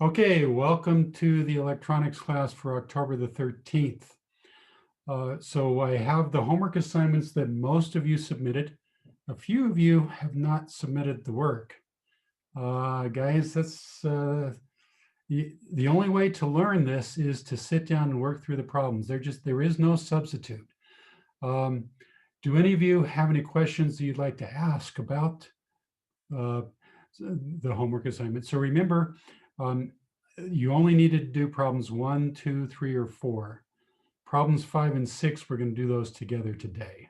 Okay, welcome to the electronics class for October the 13th. So I have the homework assignments that most of you submitted. A few of you have not submitted the work. Guys, that's the only way to learn this is to sit down and work through the problems. There is no substitute. Do any of you have any questions that you'd like to ask about the homework assignment? So remember, you only needed to do problems 1, 2, 3, or 4. Problems 5 and 6, we're going to do those together today.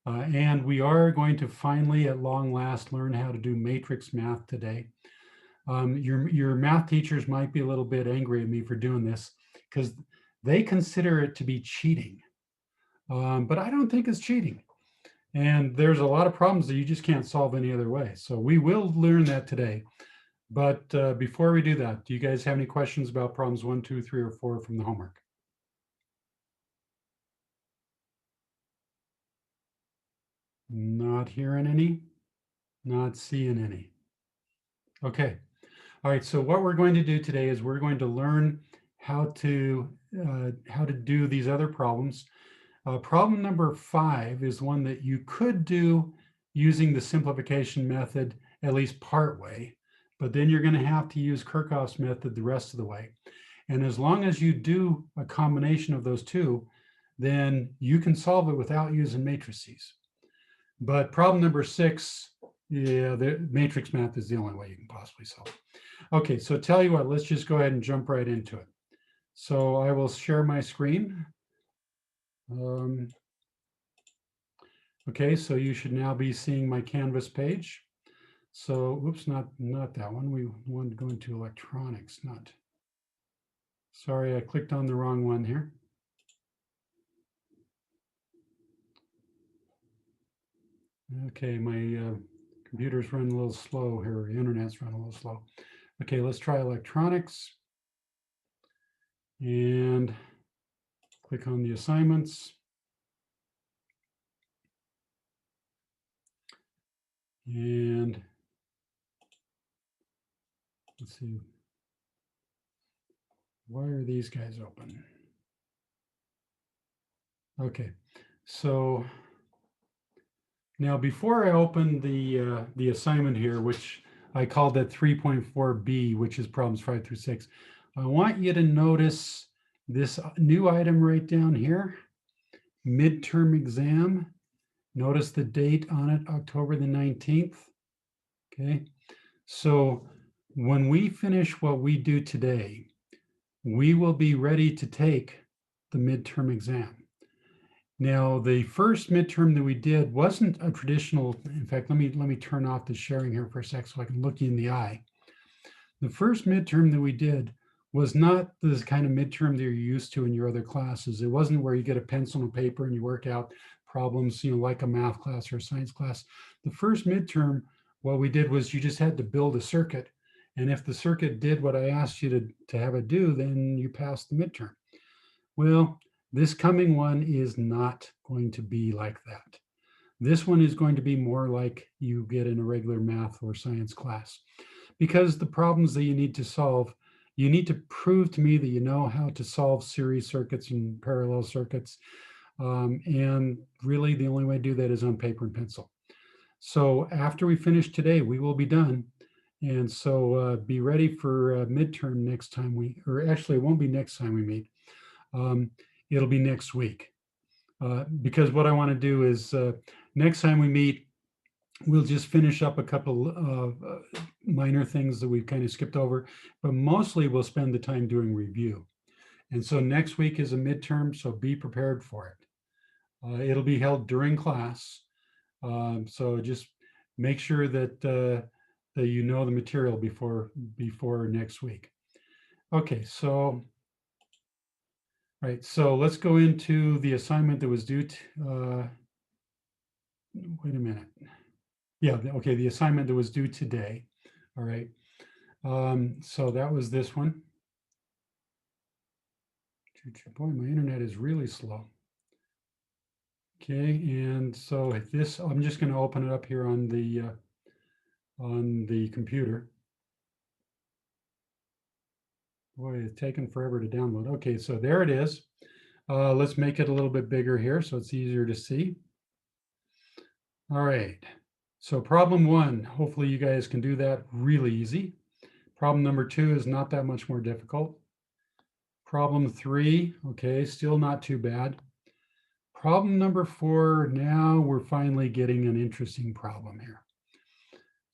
And we are going to finally, at long last, learn how to do matrix math today. Your math teachers might be a little bit angry at me for doing this because they consider it to be cheating. But I don't think it's cheating. And there's a lot of problems that you just can't solve any other way. So we will learn that today. But before we do that, do you guys have any questions about problems 1, 2, 3, or 4 from the homework? Not hearing any, not seeing any. Okay. All right. So what we're going to do today is we're going to learn how to do these other problems. Problem number 5 is one that you could do using the simplification method, at least part way, but then you're going to have to use Kirchhoff's method the rest of the way. And as long as you do a combination of those two, then you can solve it without using matrices. But problem number 6, yeah, the matrix math is the only way you can possibly solve it. Okay, so tell you what, let's just go ahead and jump right into it. So I will share my screen. Okay, so you should now be seeing my Canvas page. So, oops, not that one. We want to go into electronics, not. Sorry, I clicked on the wrong one here. Okay, my computer's running a little slow here. Internet's running a little slow. Okay, let's try electronics. And click on the assignments. And let's see. Why are these guys open? Okay, so now before I open the assignment here, which I called that 3.4b, which is problems 5 through 6, I want you to notice this new item right down here, midterm exam. Notice the date on it, October the 19th. Okay, so when we finish what we do today, we will be ready to take the midterm exam. Now, the first midterm that we did wasn't a traditional, in fact, let me turn off the sharing here for a sec so I can look you in the eye. The first midterm that we did was not this kind of midterm that you're used to in your other classes. It wasn't where you get a pencil and paper and you work out problems, like a math class or a science class. The first midterm, what we did was you just had to build a circuit. And if the circuit did what I asked you to have it do, then you passed the midterm. Well, this coming one is not going to be like that. This one is going to be more like you get in a regular math or science class, because the problems that you need to solve, you need to prove to me that you know how to solve series circuits and parallel circuits. And really the only way to do that is on paper and pencil. So after we finish today, we will be done. And so be ready for midterm next time or actually it won't be next time we meet. It'll be next week. Because what I want to do is next time we meet, we'll just finish up a couple of minor things that we've kind of skipped over, but mostly we'll spend the time doing review. And so next week is a midterm, so be prepared for it. It'll be held during class. So just make sure that that you know the material before next week. Okay, so right, so let's go into the assignment that was due to, wait a minute. Yeah, okay, the assignment that was due today. All right. So that was this one. Boy, my internet is really slow. Okay, and so this, I'm just going to open it up here on the computer. Boy, it's taken forever to download. Okay, so there it is. Let's make it a little bit bigger here so it's easier to see. All right, so problem one, hopefully you guys can do that really easy. Problem number two is not that much more difficult. Problem three, okay, still not too bad. Problem number four, now we're finally getting an interesting problem here.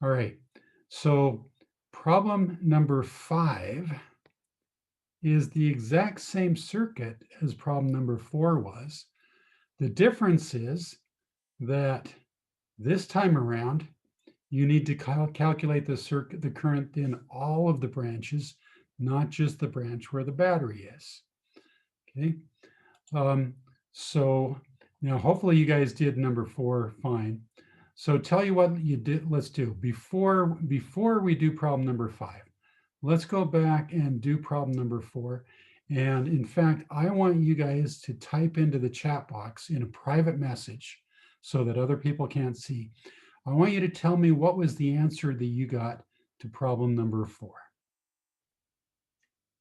All right, so problem number five is the exact same circuit as problem number four was. The difference is that this time around, you need to calculate the current in all of the branches, not just the branch where the battery is. Okay. So now hopefully you guys did number four fine. So tell you what you did, let's do. Before we do problem number five, let's go back and do problem number four. And in fact, I want you guys to type into the chat box in a private message so that other people can't see. I want you to tell me what was the answer that you got to problem number four.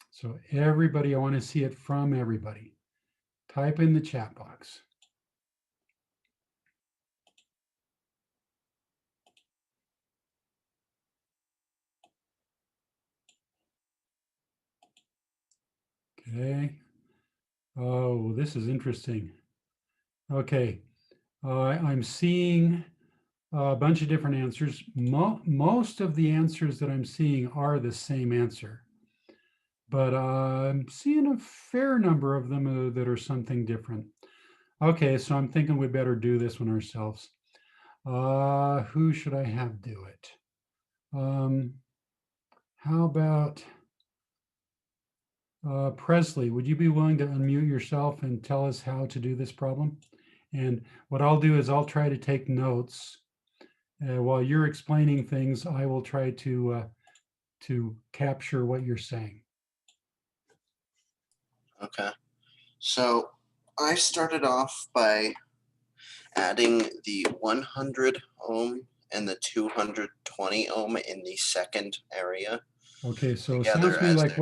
So everybody, I want to see it from everybody. Type in the chat box. Okay. Oh, this is interesting. Okay. I'm seeing a bunch of different answers. Most of the answers that I'm seeing are the same answer, but I'm seeing a fair number of them that are something different. Okay, so I'm thinking we better do this one ourselves. Who should I have do it? How about Presley? Would you be willing to unmute yourself and tell us how to do this problem? And what I'll do is I'll try to take notes. While you're explaining things, I will try to capture what you're saying. Okay. So I started off by adding the 100 ohm and the 220 ohm in the second area. Okay, so it sounds to me like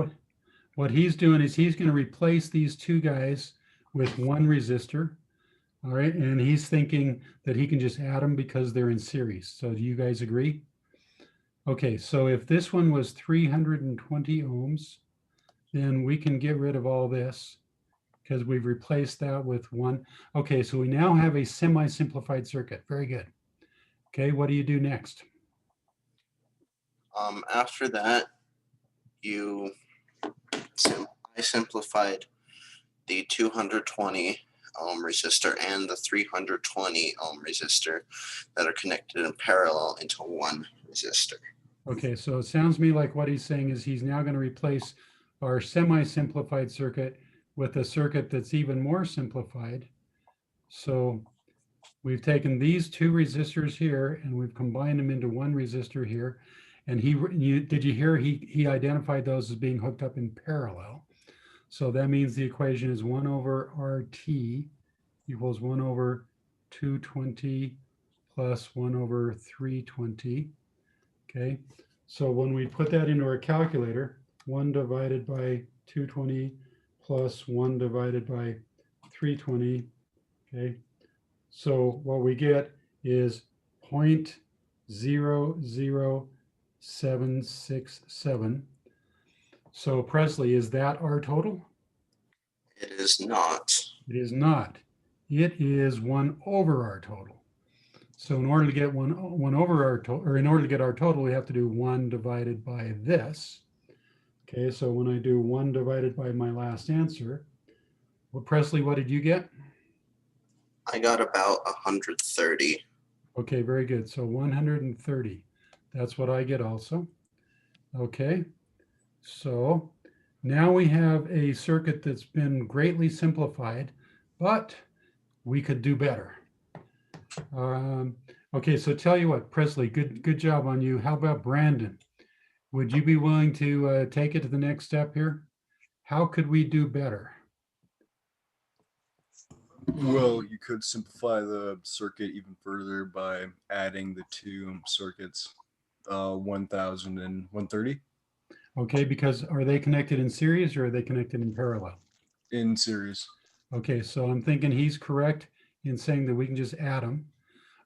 what he's doing is he's going to replace these two guys with one resistor. All right, and he's thinking that he can just add them because they're in series. So do you guys agree? Okay, so if this one was 320 ohms, then we can get rid of all this because we've replaced that with one. Okay, so we now have a semi-simplified circuit. Very good. Okay, what do you do next? After that, I simplified the 220 ohm resistor and the 320 ohm resistor that are connected in parallel into one resistor. Okay, so it sounds to me like what he's saying is he's now going to replace our semi-simplified circuit with a circuit that's even more simplified. So we've taken these two resistors here and we've combined them into one resistor here. And did you hear he identified those as being hooked up in parallel? So that means the equation is 1 over RT equals 1 over 220 plus 1 over 320. Okay, so when we put that into our calculator, 1 divided by 220 plus 1 divided by 320, okay, so what we get is 0.00767. So Presley, is that our total? It is not. It is not. It is 1 over our total. So in order to get one over our total, or in order to get our total, we have to do 1 divided by this. Okay, so when I do 1 divided by my last answer, well, Presley, what did you get? I got about 130. Okay, very good. So 130. That's what I get also. Okay, so now we have a circuit that's been greatly simplified, but we could do better. Okay, so tell you what, Presley, good job on you. How about Brandon? Would you be willing to take it to the next step here? How could we do better? Well, you could simplify the circuit even further by adding the two circuits, 1000 and 130. Okay, because are they connected in series or are they connected in parallel? In series. Okay, so I'm thinking he's correct in saying that we can just add them.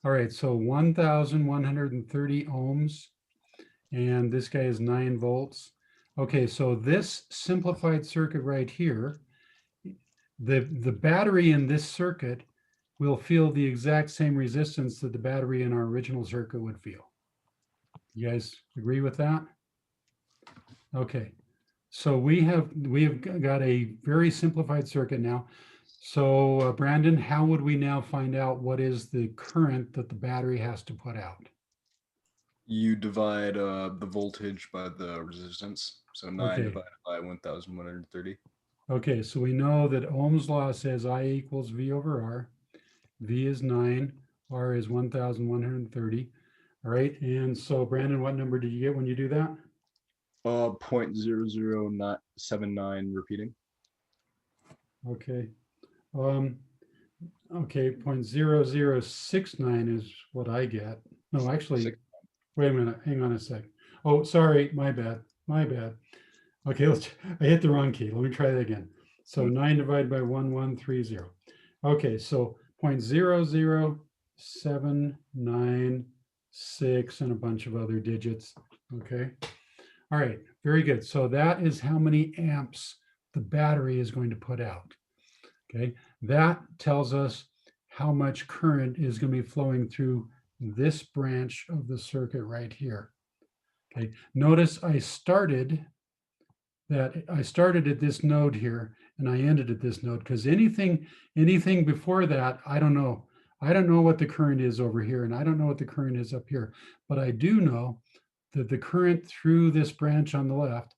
All right, so 1,130 ohms, and this guy is 9 volts. Okay, so this simplified circuit right here, the battery in this circuit will feel the exact same resistance that the battery in our original circuit would feel. You guys agree with that? Okay, so we have got a very simplified circuit now. So Brandon, how would we now find out what is the current that the battery has to put out? You divide the voltage by the resistance. So 9 Okay. divided by 1,130. Okay, so we know that Ohm's law says I equals V over R. V is 9, R is 1,130. All right, and so Brandon, what number did you get when you do that? 0.00979 repeating. Okay. Okay, 0.0069 is what I get. No, actually, Six. wait a minute, hang on a sec. Oh, sorry, my bad, my bad. Okay, I hit the wrong key. Let me try that again. So 9 divided by 1130. Okay, so 0.00796 and a bunch of other digits. Okay. All right, very good. So that is how many amps the battery is going to put out. Okay, that tells us how much current is going to be flowing through this branch of the circuit right here. Okay, notice I started at this node here and I ended at this node because anything before that, I don't know. I don't know what the current is over here and I don't know what the current is up here, but I do know that the current through this branch on the left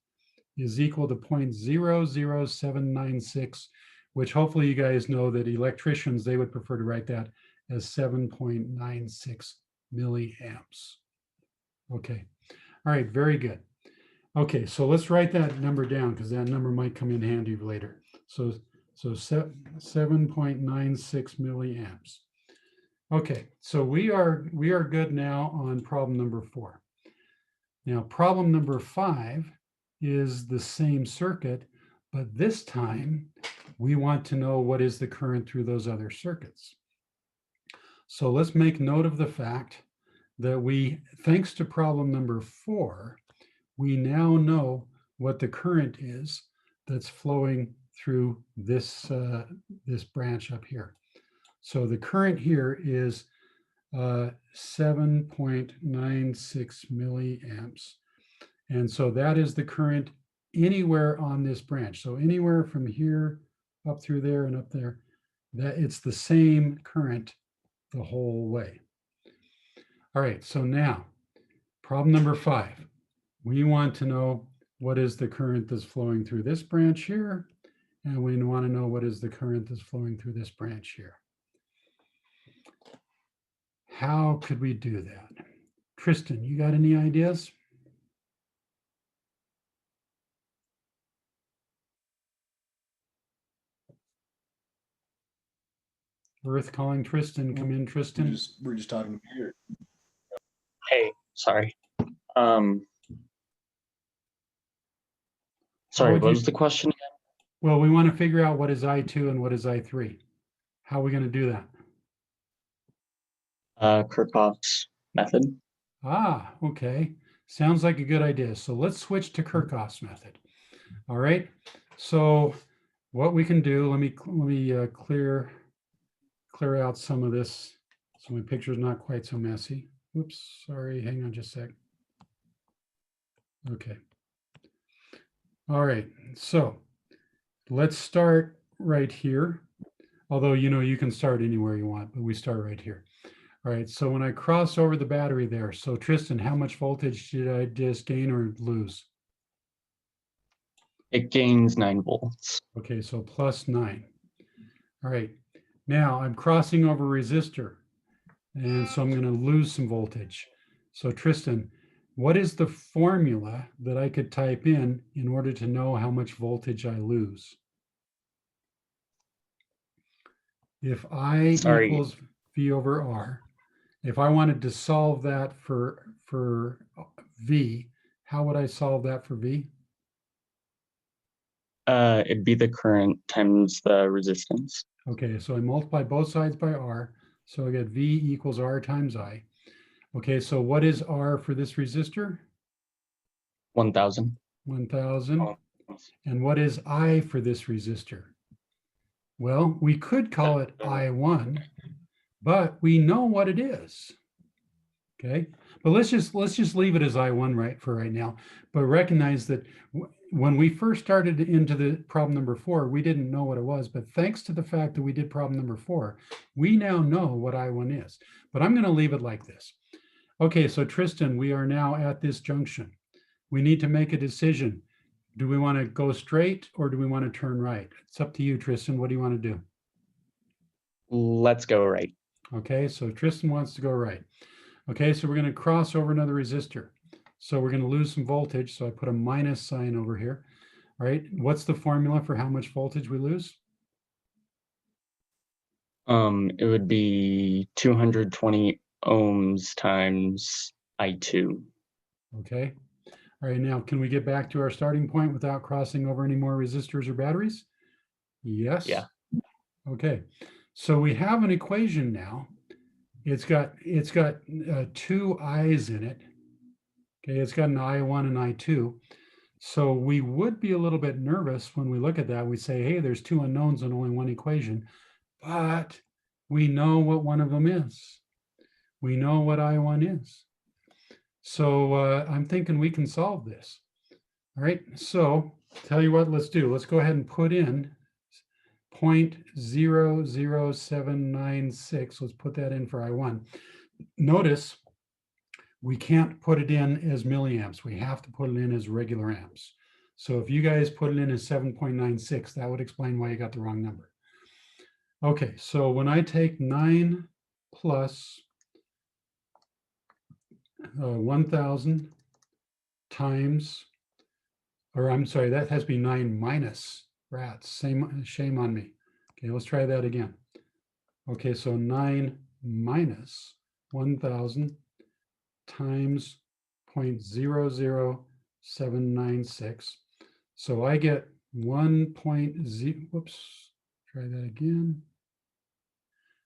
is equal to 0.00796, which hopefully you guys know that electricians, they would prefer to write that as 7.96 milliamps. Okay, all right, very good. Okay, so let's write that number down because that number might come in handy later. So 7.96 milliamps. Okay, so we are good now on problem number 4. Now, problem number 5 is the same circuit, but this time we want to know what is the current through those other circuits. So let's make note of the fact that thanks to problem number 4, we now know what the current is that's flowing through this, this branch up here. So the current here is 7.96 milliamps. And so that is the current anywhere on this branch. So anywhere from here up through there and up there, that it's the same current the whole way. All right, so now problem number 5. We want to know what is the current that's flowing through this branch here, and we want to know what is the current that's flowing through this branch here. How could we do that? Tristan, you got any ideas? Earth calling Tristan. Come in, Tristan. We're just talking to here. Hey, sorry. Sorry, would what you- was the question again? Well, we want to figure out what is I2 and what is I3. How are we going to do that? Kirchhoff's method. Ah, okay. Sounds like a good idea. So let's switch to Kirchhoff's method. All right. So what we can do, let me clear out some of this so my picture's not quite so messy. Oops, sorry. Hang on just a sec. Okay. All right. So let's start right here. Although, you can start anywhere you want, but we start right here. All right, so when I cross over the battery there, so Tristan, how much voltage did I just gain or lose? It gains 9 volts. Okay, so plus 9. All right, now I'm crossing over resistor, and so I'm going to lose some voltage. So Tristan, what is the formula that I could type in order to know how much voltage I lose? If I equals V over R, if I wanted to solve that for V, how would I solve that for V? It'd be the current times the resistance. Okay, so I multiply both sides by R. So I get V equals R times I. Okay, so what is R for this resistor? 1000. 1000. And what is I for this resistor? Well, we could call it I1, but we know what it is. Okay, but let's just leave it as I1 right now. But recognize that when we first started into the problem number 4, we didn't know what it was. But thanks to the fact that we did problem number 4, we now know what I1 is. But I'm going to leave it like this. Okay, so Tristan, we are now at this junction. We need to make a decision. Do we want to go straight or do we want to turn right? It's up to you, Tristan. What do you want to do? Let's go right. Okay, so Tristan wants to go right. Okay, so we're going to cross over another resistor. So we're going to lose some voltage. So I put a minus sign over here. All right, what's the formula for how much voltage we lose? It would be 220 ohms times I2. Okay. All right, now can we get back to our starting point without crossing over any more resistors or batteries? Yes. Yeah. Okay, so we have an equation now. It's got two I's in it. Okay, it's got an I1 and I2. So we would be a little bit nervous when we look at that. We say, hey, there's two unknowns and only one equation, but we know what one of them is. We know what I1 is. So I'm thinking we can solve this. All right, so tell you what, let's do. Let's go ahead and put in 0.00796. Let's put that in for I1. Notice we can't put it in as milliamps. We have to put it in as regular amps. So if you guys put it in as 7.96, that would explain why you got the wrong number. Okay, so when I take 9 plus 1000 times, or I'm sorry, that has to be 9 minus rats. Shame on me. Okay, let's try that again. Okay, so 9 minus 1000 times 0.00796. So I get 1.0, whoops, try that again.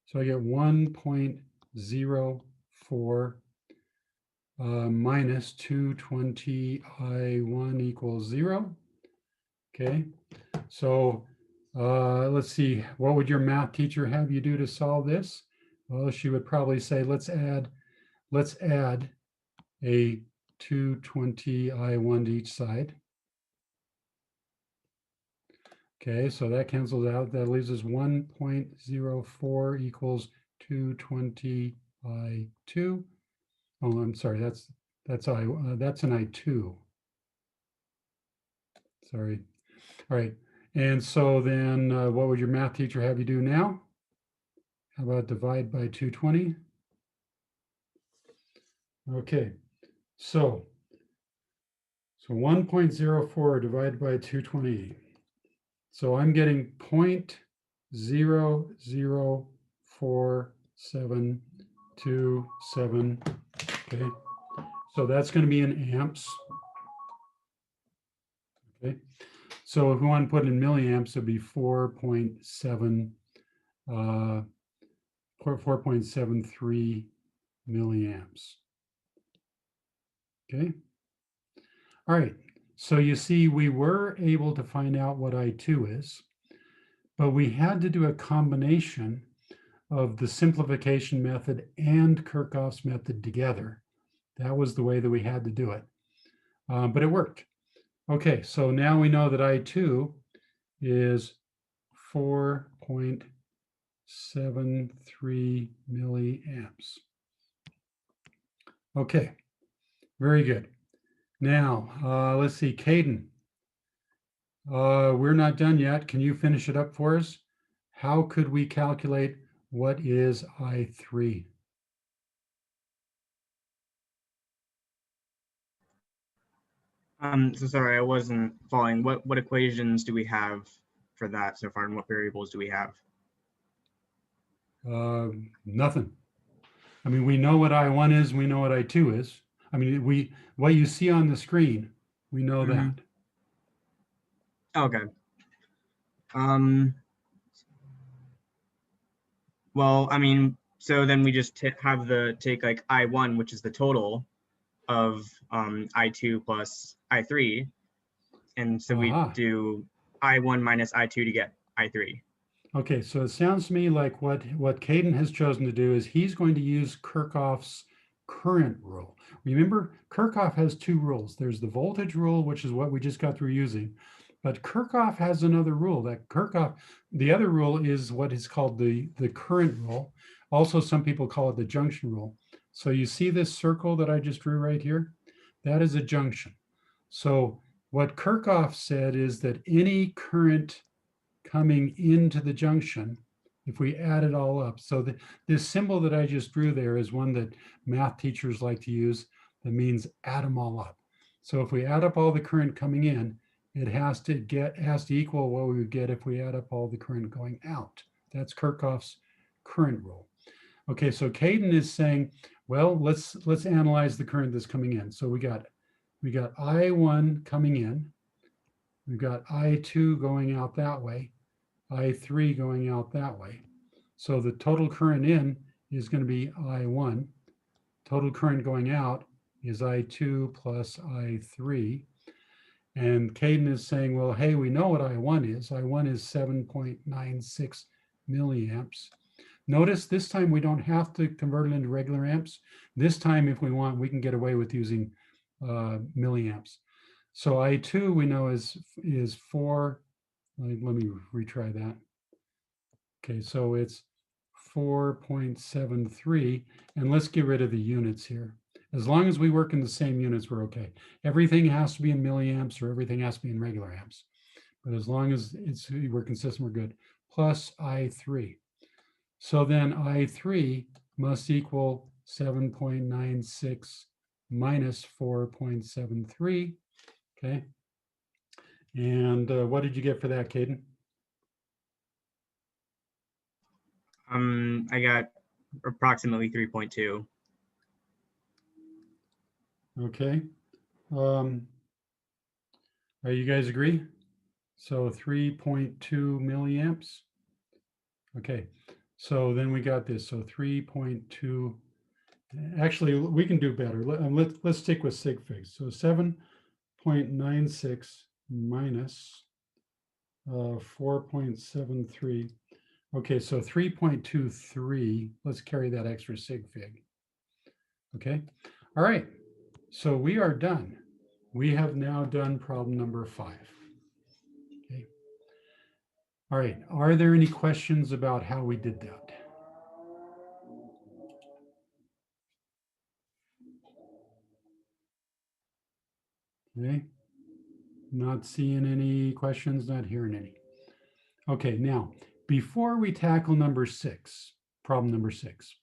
So I get 1.04 minus 220 I1 equals 0. Okay, so let's see, what would your math teacher have you do to solve this? Well, she would probably say, let's add a 220 I1 to each side. Okay, so that cancels out. That leaves us 1.04 equals 220 I2. Oh, I'm sorry, that's an I2. Sorry. All right, and so then what would your math teacher have you do now? How about divide by 220? Okay, so 1.04 divided by 220. So I'm getting 0.0047727. Okay, so that's going to be in amps. Okay, so if we want to put it in milliamps, it'd be 4.73 milliamps. Okay. All right. So you see, we were able to find out what I2 is, but we had to do a combination of the simplification method and Kirchhoff's method together. That was the way that we had to do it, but it worked. Okay, so now we know that I2 is 4.73 milliamps. Okay, very good. Now, let's see, Caden, we're not done yet. Can you finish it up for us? How could we calculate what is I3? So sorry, I wasn't following. What equations do we have for that so far, and what variables do we have? Nothing. I mean, we know what I1 is, we know what I2 is. I mean, what you see on the screen, we know that. Okay. Um, well, I mean, so then we just have the take like I1, which is the total of I2 plus I3. And so we Aha. do I1 minus I2 to get I3. Okay, so it sounds to me like what Caden has chosen to do is he's going to use Kirchhoff's current rule. Remember, Kirchhoff has two rules. There's the voltage rule, which is what we just got through using, but Kirchhoff has another rule. That Kirchhoff, the other rule is what is called the current rule. Also, some people call it the junction rule. So you see this circle that I just drew right here? That is a junction. So what Kirchhoff said is that any current coming into the junction, if we add it all up. So this symbol that I just drew there is one that math teachers like to use that means add them all up. So if we add up all the current coming in, it has to equal what we would get if we add up all the current going out. That's Kirchhoff's current rule. Okay, so Caden is saying, well, let's analyze the current that's coming in. So we got I1 coming in. We've got I2 going out that way, I3 going out that way. So the total current in is going to be I1. Total current going out is I2 plus I3. And Caden is saying, well, hey, we know what I1 is. I1 is 7.96 milliamps. Notice this time we don't have to convert it into regular amps. This time, if we want, we can get away with using milliamps. So I2 we know is 4. Let me retry that. Okay, so it's 4.73, and let's get rid of the units here. As long as we work in the same units, we're okay. Everything has to be in milliamps or everything has to be in regular amps. But as long as we're consistent, we're good. Plus I3. So then I3 must equal 7.96 minus 4.73. Okay. And what did you get for that, Caden? I got approximately 3.2. Okay. Are you guys agree? So 3.2 milliamps. Okay. So then we got this. So 3.2. Actually, we can do better. Let's stick with sig figs. So 7.96 minus 4.73. Okay, so 3.23. Let's carry that extra sig fig. Okay. All right. So we are done. We have now done problem number 5. Okay. All right. Are there any questions about how we did that? Okay. Not seeing any questions, not hearing any. Okay, now, before we tackle number 6, problem number 6,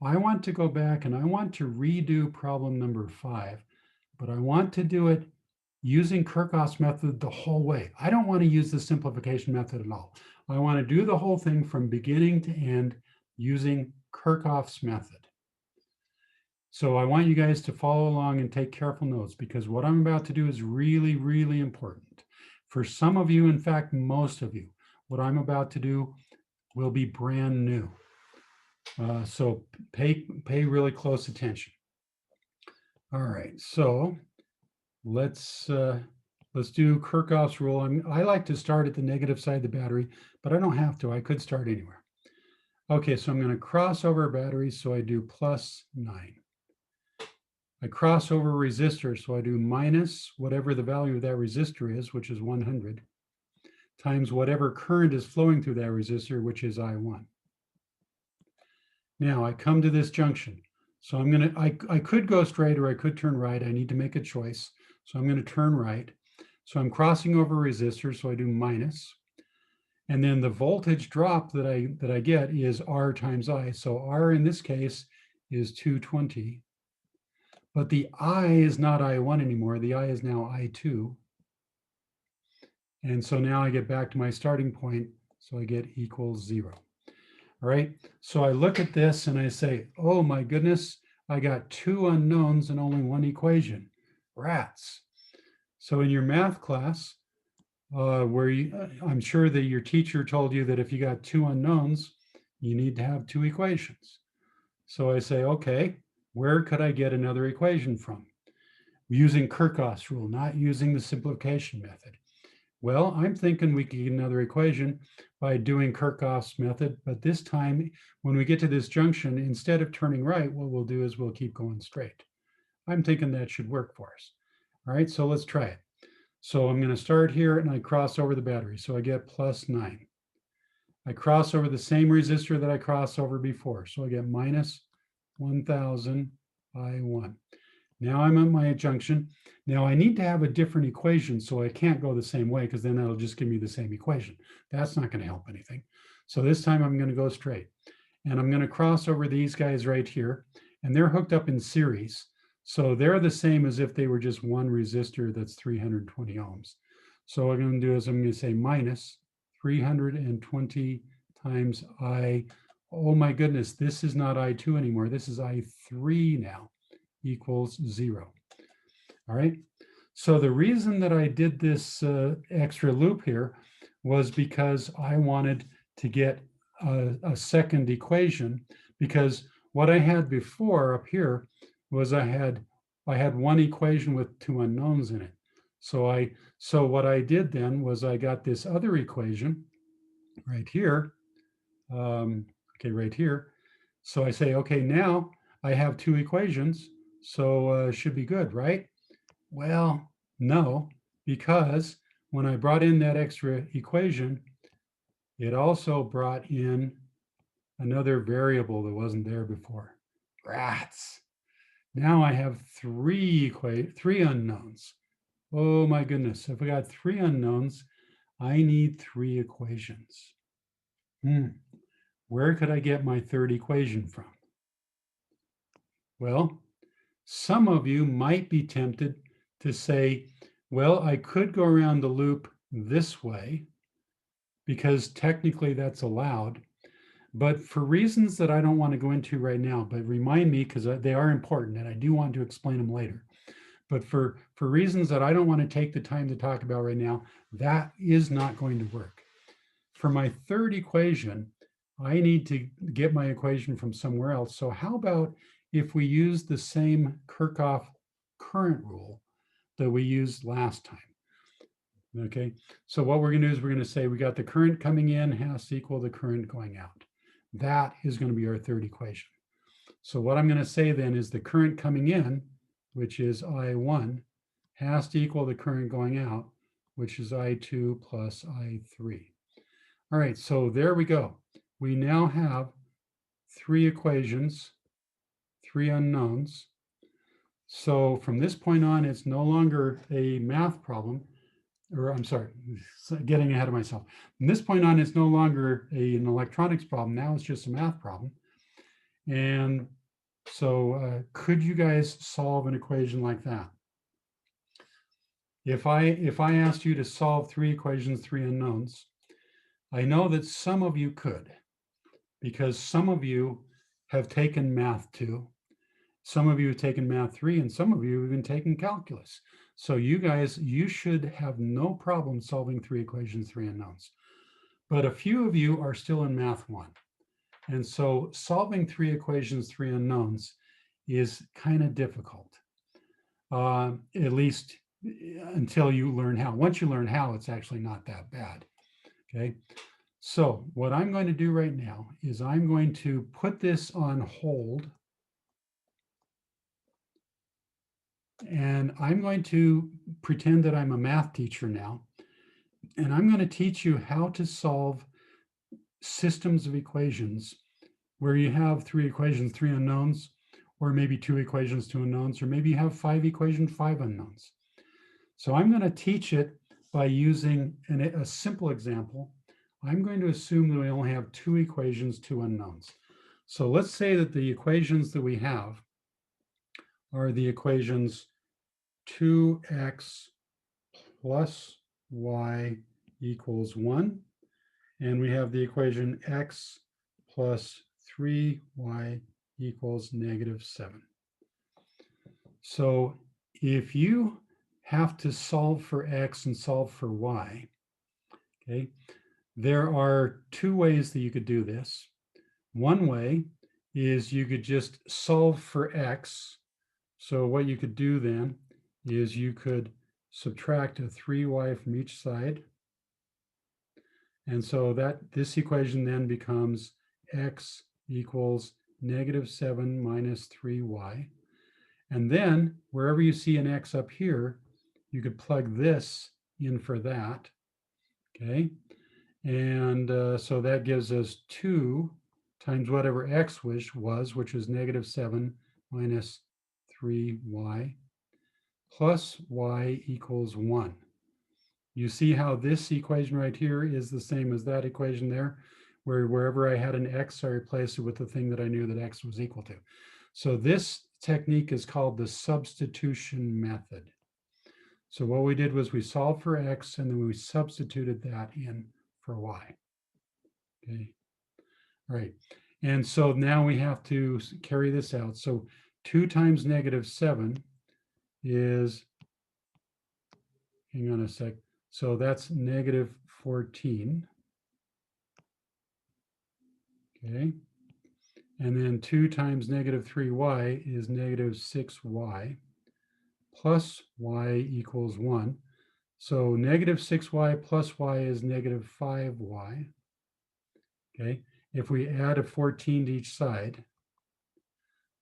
I want to go back and I want to redo problem number 5, but I want to do it using Kirchhoff's method the whole way. I don't want to use the simplification method at all. I want to do the whole thing from beginning to end using Kirchhoff's method. So I want you guys to follow along and take careful notes because what I'm about to do is really, really important. For some of you, in fact, most of you, what I'm about to do will be brand new. So pay really close attention. All right, so let's do Kirchhoff's rule. I like to start at the negative side of the battery, but I don't have to. I could start anywhere. Okay, so I'm going to cross over batteries, so I do plus 9. I cross over resistor, so I do minus whatever the value of that resistor is, which is 100, times whatever current is flowing through that resistor, which is I1. Now I come to this junction. So I could go straight or I could turn right. I need to make a choice. So I'm going to turn right. So I'm crossing over resistor, so I do minus. And then the voltage drop that I get is R times I. So R in this case is 220. But the I is not I1 anymore. The I is now I2. And so now I get back to my starting point. So I get equals 0. All right. So I look at this and I say, oh my goodness, I got 2 unknowns and only 1 equation. Rats. So in your math class, I'm sure that your teacher told you that if you got two unknowns, you need to have two equations. So I say, okay, where could I get another equation from? Using Kirchhoff's rule, not using the simplification method. Well, I'm thinking we could get another equation by doing Kirchhoff's method, but this time when we get to this junction, instead of turning right, what we'll do is we'll keep going straight. I'm thinking that should work for us. All right, so let's try it. So I'm going to start here and I cross over the battery. So I get +9. I cross over the same resistor that I crossed over before. So I get minus 1000 I1. Now I'm at my junction. Now I need to have a different equation, so I can't go the same way because then that'll just give me the same equation. That's not going to help anything. So this time I'm going to go straight. And I'm going to cross over these guys right here. And they're hooked up in series. So they're the same as if they were just one resistor that's 320 ohms. So what I'm going to do is I'm going to say minus 320 times I. Oh my goodness, this is not I2 anymore. This is I3 now, equals 0. All right. So the reason that I did this extra loop here was because I wanted to get a second equation, because what I had before up here was I had one equation with two unknowns in it. So what I did then was I got this other equation right here. Okay, right here. So I say, okay, now I have two equations, so should be good, right? Well, no, because when I brought in that extra equation, it also brought in another variable that wasn't there before. Rats. Now I have three unknowns. Oh my goodness. If I got three unknowns, I need three equations. Where could I get my third equation from? Well, some of you might be tempted to say, well, I could go around the loop this way because technically that's allowed. But for reasons that I don't want to go into right now, but remind me because they are important and I do want to explain them later. But for reasons that I don't want to take the time to talk about right now, that is not going to work. For my third equation, I need to get my equation from somewhere else. So how about if we use the same Kirchhoff current rule that we used last time? Okay, so what we're going to do is we're going to say we got the current coming in has to equal the current going out. That is going to be our third equation. So what I'm going to say then is the current coming in, which is I1, has to equal the current going out, which is I2 plus I3. All right, so there we go. We now have three equations, three unknowns. So from this point on, it's no longer a math problem, or I'm sorry, getting ahead of myself. From this point on, it's no longer an electronics problem. Now it's just a math problem. And so could you guys solve an equation like that? If I asked you to solve three equations, three unknowns, I know that some of you could, because some of you have taken Math 2, some of you have taken Math 3, and some of you have even taken calculus. So you guys, you should have no problem solving three equations, three unknowns. But a few of you are still in Math 1. And so solving three equations, three unknowns is kind of difficult, at least until you learn how. Once you learn how, it's actually not that bad, okay? So what I'm going to do right now is I'm going to put this on hold. And I'm going to pretend that I'm a math teacher now. And I'm going to teach you how to solve systems of equations where you have three equations, three unknowns, or maybe two equations, two unknowns, or maybe you have five equations, five unknowns. So I'm going to teach it by using a simple example. I'm going to assume that we only have two equations, two unknowns. So let's say that the equations that we have are the equations 2x plus y equals 1. And we have the equation x plus 3y equals -7. So if you have to solve for x and solve for y, Okay, there are two ways that you could do this. One way is you could just solve for x. So what you could do then is you could subtract a 3y from each side. And so that this equation then becomes x equals -7 minus 3y. And then wherever you see an x up here, you could plug this in for that. Okay. And so that gives us 2 times whatever x was, which is -7 minus 3y, plus y equals 1. You see how this equation right here is the same as that equation there, where wherever I had an x, I replaced it with the thing that I knew that x was equal to. So this technique is called the substitution method. So what we did was we solved for x, and then we substituted that in for y. Okay, all right. And so now we have to carry this out. So 2 times -7 is, hang on a sec, so that's -14. Okay. And then 2 times -3y is -6y, plus y equals 1. So -6y plus y is -5y. Okay. If we add a 14 to each side,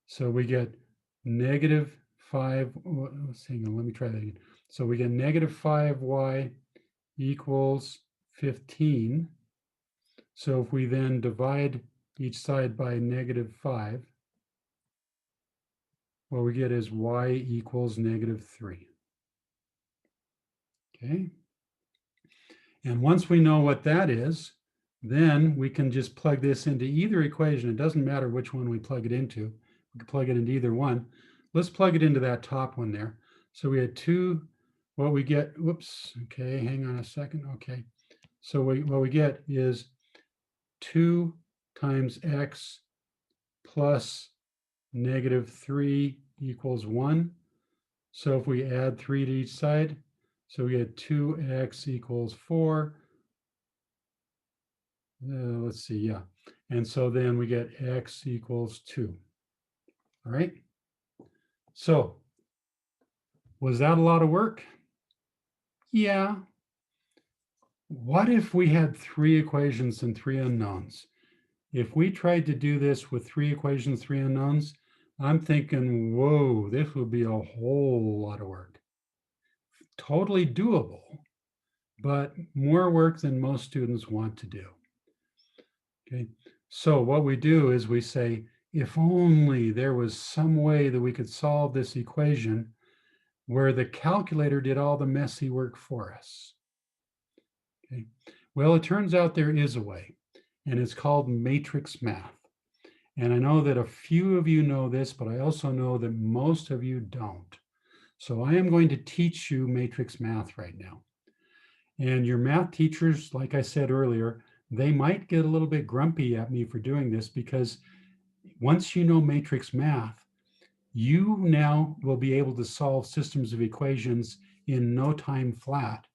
so we get -5, hang on, let me try that again. So we get -5y equals 15. So if we then divide each side by -5, what we get is y equals -3. Okay. And once we know what that is, then we can just plug this into either equation. It doesn't matter which one we plug it into. We can plug it into either one. Let's plug it into that top one there. So we had 2, what we get, whoops, okay, hang on a second. Okay. So what we get is 2 times x plus -3 equals 1. So if we add 3 to each side, so we get 2x equals 4. Let's see, yeah. And so then we get x equals 2. All right. So was that a lot of work? Yeah. What if we had 3 equations and 3 unknowns? If we tried to do this with 3 equations, 3 unknowns, I'm thinking, whoa, this would be a whole lot of work. Totally doable, but more work than most students want to do. Okay, so what we do is we say, if only there was some way that we could solve this equation where the calculator did all the messy work for us. Okay, well, it turns out there is a way, and it's called matrix math. And I know that a few of you know this, but I also know that most of you don't. So I am going to teach you matrix math right now. And your math teachers, like I said earlier, they might get a little bit grumpy at me for doing this, because once you know matrix math, you now will be able to solve systems of equations in no time flat.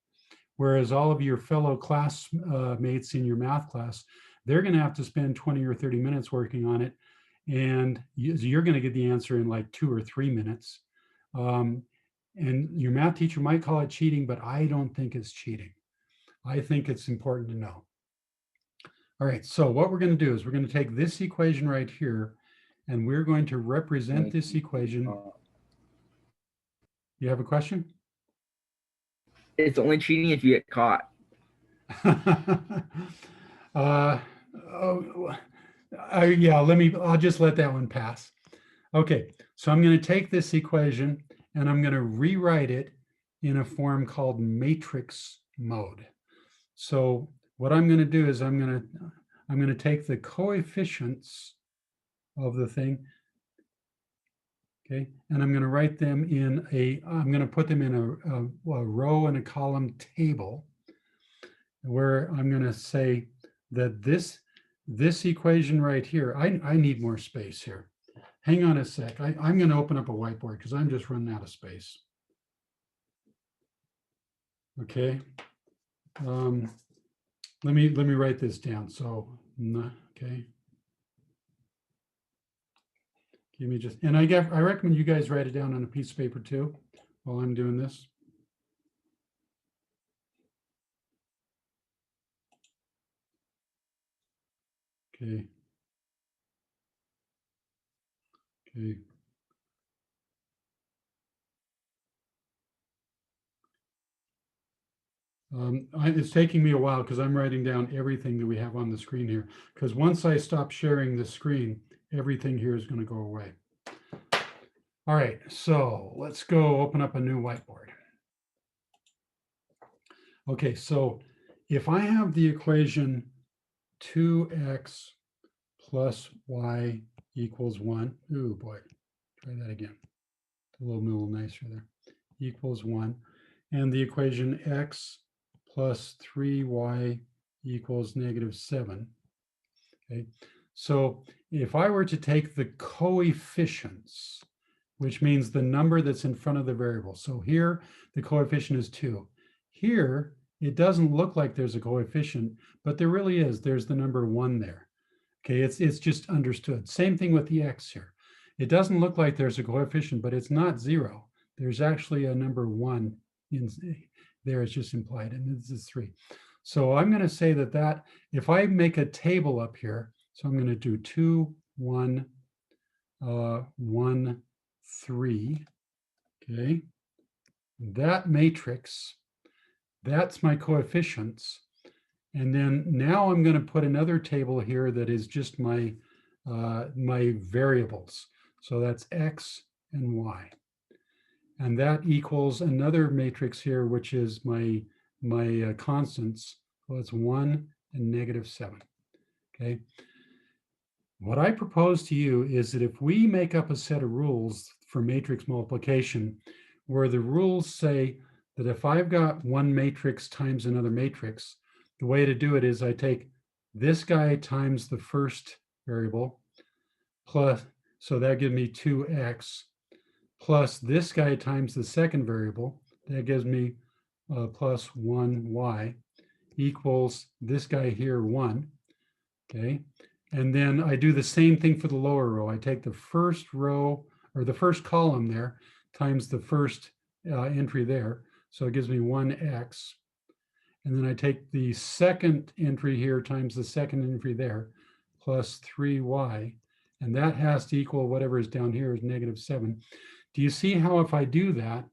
Whereas all of your fellow classmates in your math class, they're going to have to spend 20 or 30 minutes working on it. And you're going to get the answer in like 2 or 3 minutes. And your math teacher might call it cheating, but I don't think it's cheating. I think it's important to know. All right, so what we're going to do is we're going to take this equation right here, and we're going to represent this equation. You have a question? It's only cheating if you get caught. Yeah, I'll just let that one pass. Okay, so I'm going to take this equation and I'm going to rewrite it in a form called matrix mode. So what I'm going to do is I'm going to take the coefficients of the thing, okay, and I'm going to write them in I'm going to put them in a row and a column table, where I'm going to say that this equation right here, I need more space here. Hang on a sec. I'm going to open up a whiteboard because I'm just running out of space. Okay. let me write this down. So, okay. Give me just, and I recommend you guys write it down on a piece of paper too, while I'm doing this. Okay. Okay. It's taking me a while because I'm writing down everything that we have on the screen here. Because once I stop sharing the screen, everything here is going to go away. All right, so let's go open up a new whiteboard. Okay, so if I have the equation 2x plus y equals 1, ooh boy, try that again. A little nicer there, equals 1. And the equation x plus 3y equals -7. Okay, so if I were to take the coefficients, which means the number that's in front of the variable. So here, the coefficient is 2. Here, it doesn't look like there's a coefficient, but there really is. There's the number 1 there. Okay, it's just understood. Same thing with the x here. It doesn't look like there's a coefficient, but it's not 0. There's actually a number 1 in there. It's just implied, and this is 3. So I'm going to say that if I make a table up here, so I'm going to do 2, 1, 1, 3. Okay, that matrix, that's my coefficients. And then now I'm going to put another table here that is just my my variables. So that's x and y. And that equals another matrix here, which is my constants. Well, it's 1 and -7. Okay. What I propose to you is that if we make up a set of rules for matrix multiplication, where the rules say that if I've got one matrix times another matrix, the way to do it is I take this guy times the first variable plus, so that gives me 2x, plus this guy times the second variable, that gives me plus 1y, equals this guy here 1. Okay. And then I do the same thing for the lower row. I take the first row or the first column there times the first entry there. So it gives me 1x. And then I take the second entry here times the second entry there plus 3y. And that has to equal whatever is down here is -7. Do you see how if I do that,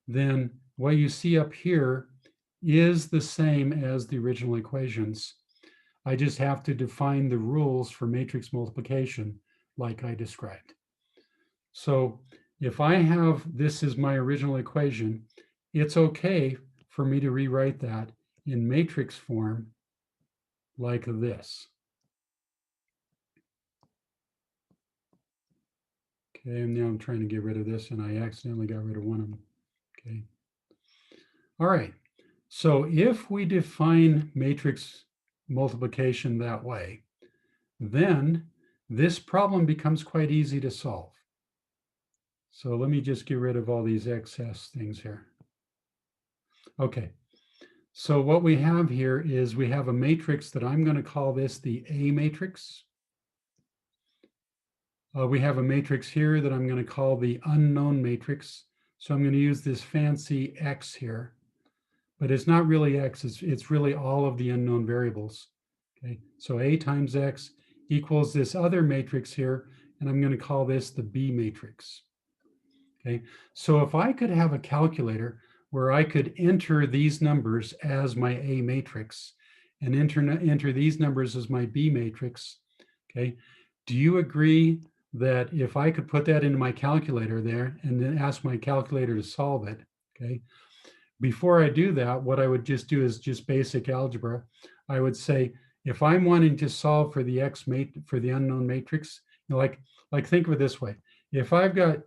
then what you see up here is the same as the original equations? I just have to define the rules for matrix multiplication like I described. So if I have this is my original equation, it's okay for me to rewrite that in matrix form like this. Okay, and now I'm trying to get rid of this and I accidentally got rid of one of them. Okay. All right. So if we define matrix multiplication that way, then this problem becomes quite easy to solve. So let me just get rid of all these excess things here. Okay, so what we have here is we have a matrix that I'm going to call this the A matrix. We have a matrix here that I'm going to call the unknown matrix. So I'm going to use this fancy X here, but it's not really X, it's really all of the unknown variables. Okay, so A times X equals this other matrix here, and I'm going to call this the B matrix. Okay, so if I could have a calculator where I could enter these numbers as my A matrix and enter these numbers as my B matrix, okay, do you agree that if I could put that into my calculator there and then ask my calculator to solve it, okay, before I do that, what I would just do is just basic algebra. I would say, if I'm wanting to solve for the for the unknown matrix, you know, like think of it this way. If I've got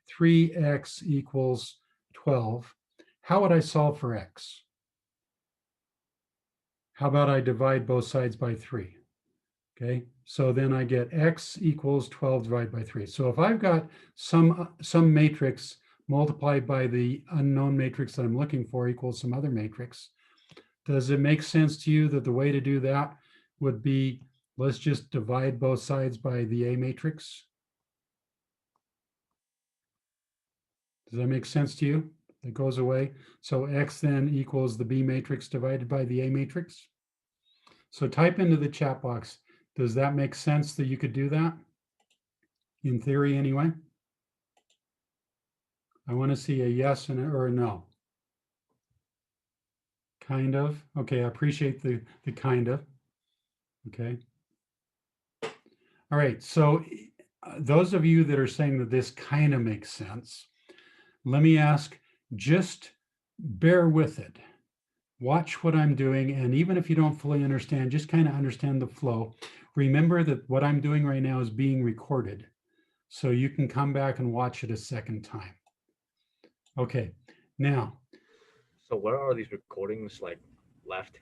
3x equals 12, how would I solve for x? How about I divide both sides by 3? Okay, so then I get x equals 12 divided by 3. So if I've got some matrix multiplied by the unknown matrix that I'm looking for equals some other matrix, Does it make sense to you that the way to do that would be, let's just divide both sides by the A matrix? Does that make sense to you? It goes away. So X then equals the B matrix divided by the A matrix. So type into the chat box, does that make sense that you could do that? In theory, anyway? I want to see a yes or a no. Kind of. Okay, I appreciate the kind of. Okay. All right, so those of you that are saying that this kind of makes sense, let me ask, just bear with it. Watch what I'm doing, and even if you don't fully understand, just kind of understand the flow. Remember that what I'm doing right now is being recorded, so you can come back and watch it a second time. Okay, now. So where are these recordings like left?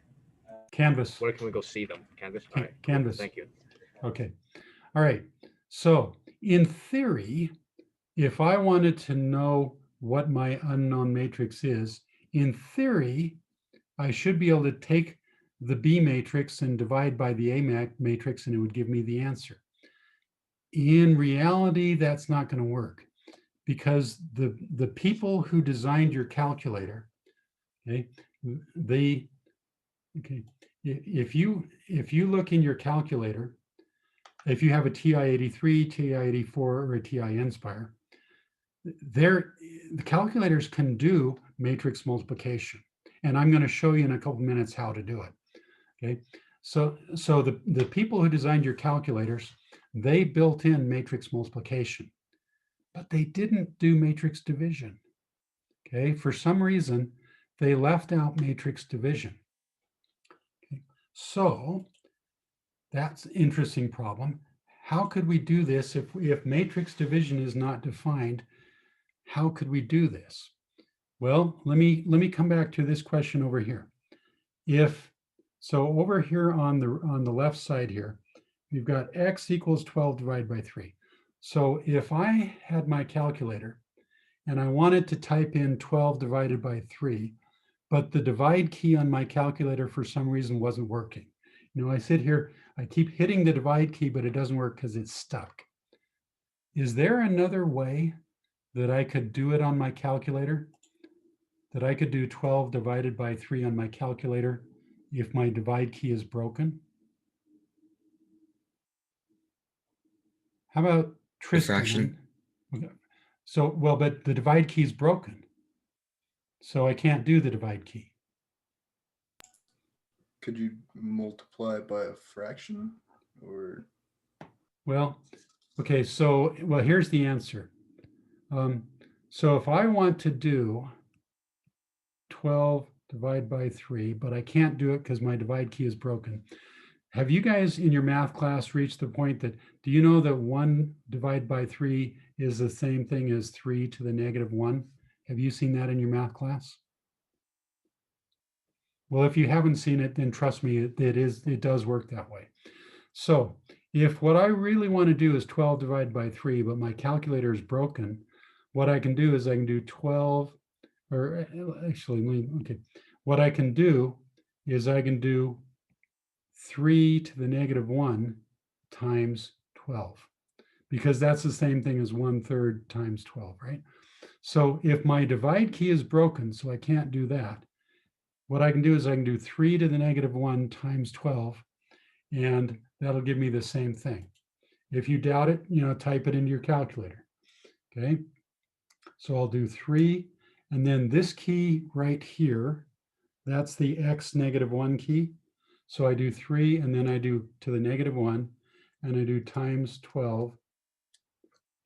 Canvas. Where can we go see them? Canvas? All right. Cool. Canvas. Thank you. Okay. All right. So in theory, if I wanted to know what my unknown matrix is, in theory, I should be able to take the B matrix and divide by the A matrix, and it would give me the answer. In reality, that's not going to work, because the people who designed your calculator, okay, if you look in your calculator, if you have a TI-83, TI-84, or a TI-Nspire, the calculators can do matrix multiplication. And I'm going to show you in a couple minutes how to do it. Okay, so the people who designed your calculators, they built in matrix multiplication, but they didn't do matrix division. Okay, for some reason, they left out matrix division. Okay. So that's an interesting problem. How could we do this if matrix division is not defined? How could we do this? Well, let me come back to this question over here. So over here on the left side here, we've got X equals 12 divided by 3. So if I had my calculator and I wanted to type in 12 divided by 3, but the divide key on my calculator for some reason wasn't working. You know, I sit here, I keep hitting the divide key, but it doesn't work because it's stuck. Is there another way that I could do it on my calculator? That I could do 12 divided by 3 on my calculator if my divide key is broken? How about Tristan? Fraction. Okay. So, well, but the divide key is broken, so I can't do the divide key. Could you multiply by a fraction, or? Well, okay, so, well, here's the answer. So if I want to do 12 divided by 3, but I can't do it because my divide key is broken. Have you guys in your math class reached the point that, do you know that 1 divided by 3 is the same thing as 3 to the negative 1? Have you seen that in your math class? Well, if you haven't seen it, then trust me, it does work that way. So if what I really want to do is 12 divided by 3, but my calculator is broken, what I can do is I can do 12, or actually, okay, what I can do is I can do 3 to the negative 1 times 12, because that's the same thing as 1/3 times 12, right? So if my divide key is broken, so I can't do that, what I can do is I can do 3 to the negative 1 times 12, and that'll give me the same thing. If you doubt it, you know, type it into your calculator, okay? So I'll do 3, and then this key right here, that's the X negative 1 key. So I do 3, and then I do to the negative 1, and I do times 12.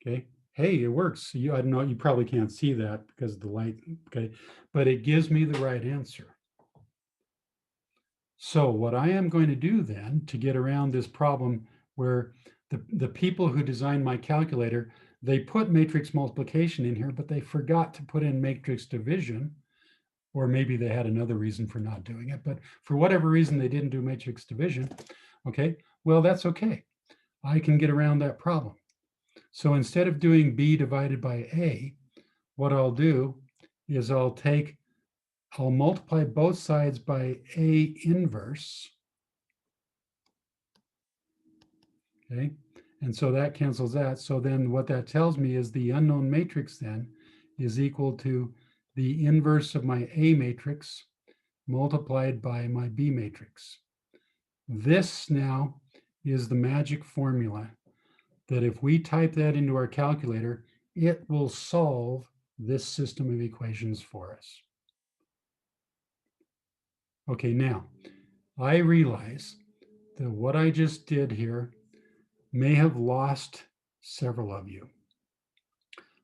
Okay. Hey, it works. I don't know, you probably can't see that because of the light. Okay. But it gives me the right answer. So what I am going to do then to get around this problem where the people who designed my calculator, they put matrix multiplication in here, but they forgot to put in matrix division, or maybe they had another reason for not doing it, but for whatever reason, they didn't do matrix division. Okay, well, that's okay. I can get around that problem. So instead of doing B divided by A, what I'll do is I'll take I'll multiply both sides by A inverse. Okay, and so that cancels that. So then what that tells me is the unknown matrix then is equal to the inverse of my A matrix multiplied by my B matrix. This now is the magic formula that if we type that into our calculator, it will solve this system of equations for us. Okay, now I realize that what I just did here may have lost several of you.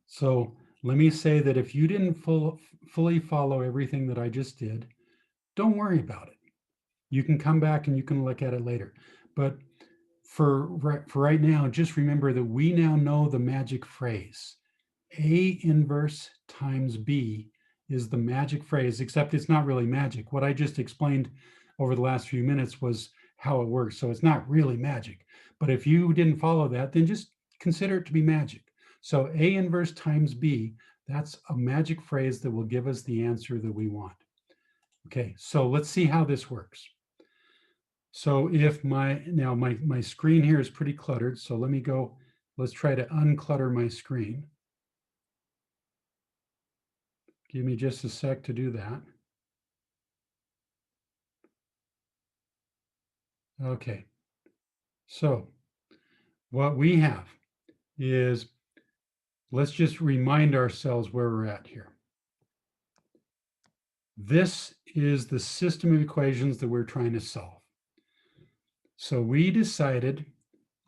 So let me say that if you didn't fully follow everything that I just did, don't worry about it. You can come back and you can look at it later. But for right now, just remember that we now know the magic phrase. A inverse times B is the magic phrase, except it's not really magic. What I just explained over the last few minutes was how it works. So it's not really magic. But if you didn't follow that, then just consider it to be magic. So A inverse times B, that's a magic phrase that will give us the answer that we want. Okay, so let's see how this works. So if my screen here is pretty cluttered, so let me go, let's try to unclutter my screen. Give me just a sec to do that. Okay, so what we have is, let's just remind ourselves where we're at here. This is the system of equations that we're trying to solve. So we decided,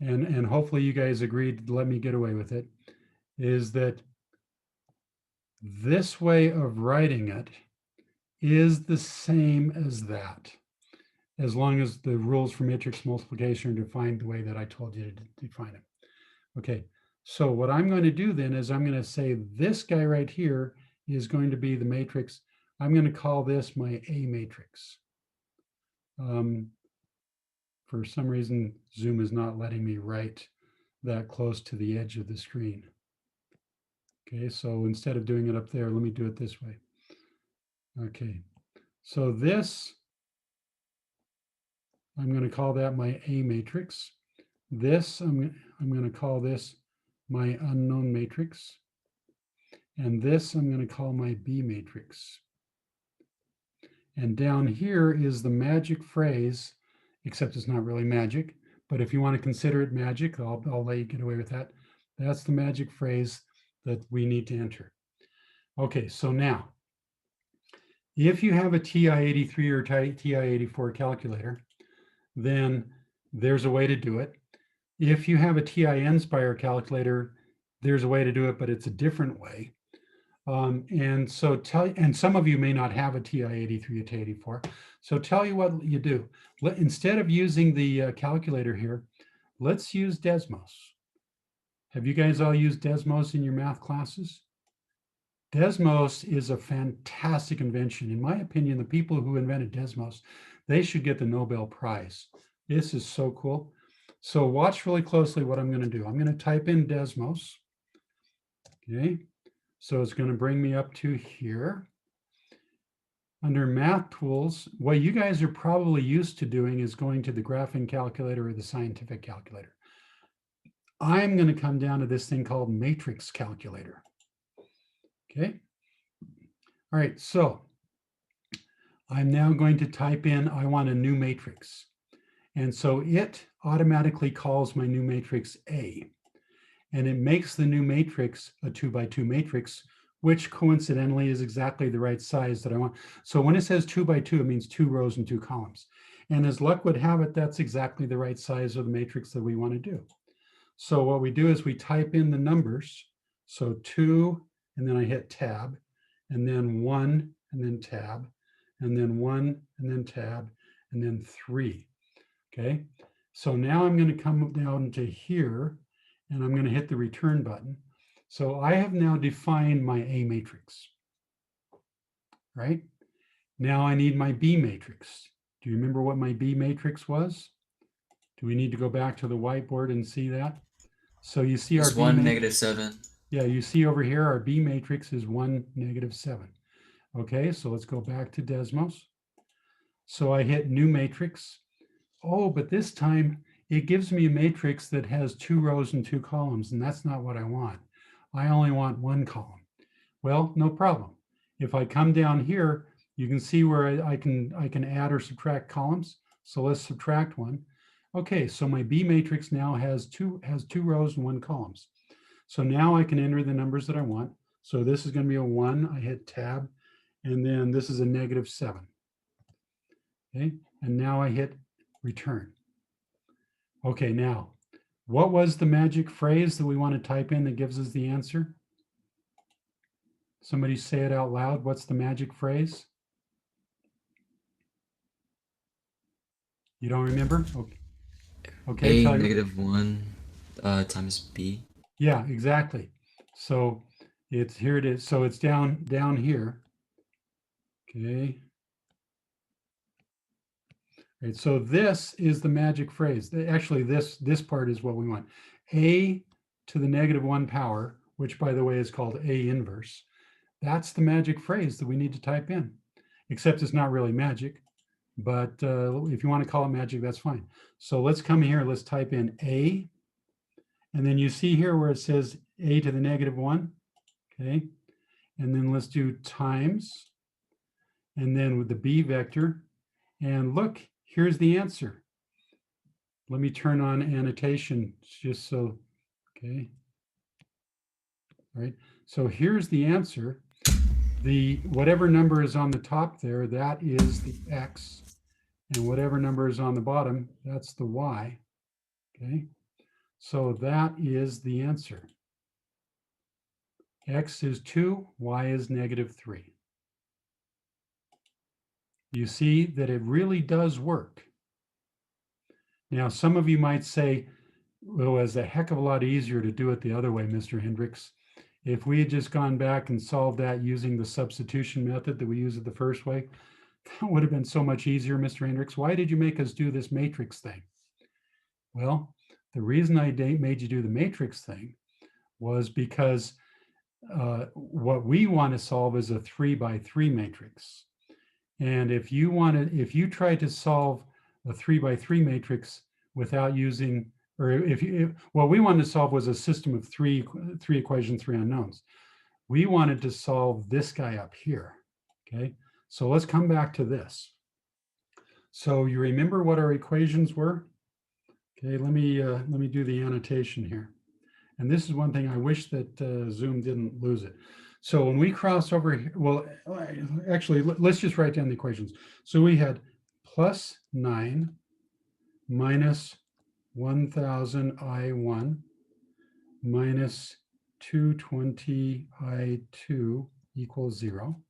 and hopefully you guys agreed to let me get away with it, is that this way of writing it is the same as that, as long as the rules for matrix multiplication are defined the way that I told you to define it. Okay, so what I'm going to do then is I'm going to say this guy right here is going to be the matrix. I'm going to call this my A matrix. For some reason, Zoom is not letting me write that close to the edge of the screen. Okay, so instead of doing it up there, let me do it this way. Okay, so this, I'm going to call that my A matrix. This, I'm going to call this my unknown matrix. And this, I'm going to call my B matrix. And down here is the magic phrase, except it's not really magic, but if you want to consider it magic, I'll let you get away with that. That's the magic phrase that we need to enter. Okay, so now, if you have a TI-83 or TI-84 calculator, then there's a way to do it. If you have a TI-Nspire calculator, there's a way to do it, but it's a different way. And some of you may not have a TI-83 or TI-84. So tell you what you do. Instead of using the calculator here, let's use Desmos. Have you guys all used Desmos in your math classes? Desmos is a fantastic invention. In my opinion, the people who invented Desmos, they should get the Nobel Prize. This is so cool. So watch really closely what I'm going to do. I'm going to type in Desmos. Okay. So it's going to bring me up to here. Under math tools, what you guys are probably used to doing is going to the graphing calculator or the scientific calculator. I'm going to come down to this thing called matrix calculator. Okay. All right. So I'm now going to type in, I want a new matrix. And so it automatically calls my new matrix A. And it makes the new matrix a 2x2 matrix, which coincidentally is exactly the right size that I want. So when it says 2x2, it means 2 rows and 2 columns. And as luck would have it, that's exactly the right size of the matrix that we want to do. So what we do is we type in the numbers. So 2, and then I hit tab, and then 1, and then tab, and then 1, and then tab, and then 3. Okay. So now I'm going to come down to here, and I'm going to hit the return button. So I have now defined my A matrix, right? Now I need my B matrix. Do you remember what my B matrix was? Do we need to go back to the whiteboard and see that? So you see our It's B 1, matrix. -7. Yeah, you see over here, our B matrix is 1, -7. Okay, so let's go back to Desmos. So I hit new matrix. Oh, but this time it gives me a matrix that has 2 rows and 2 columns, and that's not what I want. I only want 1 column. Well, no problem. If I come down here, you can see where I can add or subtract columns. So let's subtract 1. Okay, so my B matrix now has two rows and 1 columns. So now I can enter the numbers that I want. So this is going to be a 1. I hit tab, and then this is a -7. Okay, and now I hit return. Okay, now, what was the magic phrase that we want to type in that gives us the answer? Somebody say it out loud. What's the magic phrase? You don't remember? Okay. Okay. A tell you- -1 times B. Yeah, exactly. So it's here it is. So it's down here. Okay. Right, so this is the magic phrase. Actually, this part is what we want. A to the -1 power, which by the way is called A inverse. That's the magic phrase that we need to type in, except it's not really magic. But if you want to call it magic, that's fine. So let's come here. Let's type in A. And then you see here where it says A to the -1. Okay. And then let's do times. And then with the B vector. And look, here's the answer. Let me turn on annotation just so, okay. All right. So here's the answer. The whatever number is on the top there, that is the X. And whatever number is on the bottom, that's the Y. Okay. So that is the answer. X is 2, Y is -3. You see that it really does work. Now, some of you might say, well, it's a heck of a lot easier to do it the other way, Mr. Hendricks. If we had just gone back and solved that using the substitution method that we use it the first way, that would have been so much easier, Mr. Hendricks. Why did you make us do this matrix thing? Well, the reason I made you do the matrix thing was because what we want to solve is a 3 by 3 matrix. And if you try to solve a 3 by 3 matrix without using, or what we wanted to solve was a system of three equations, 3 unknowns. We wanted to solve this guy up here. Okay, so let's come back to this. So you remember what our equations were? Okay, let me do the annotation here. And this is one thing I wish that Zoom didn't lose it. So when we cross over here, well, actually, let's just write down the equations. So we had +9 minus 1000 I1 minus 220 I2 equals 0.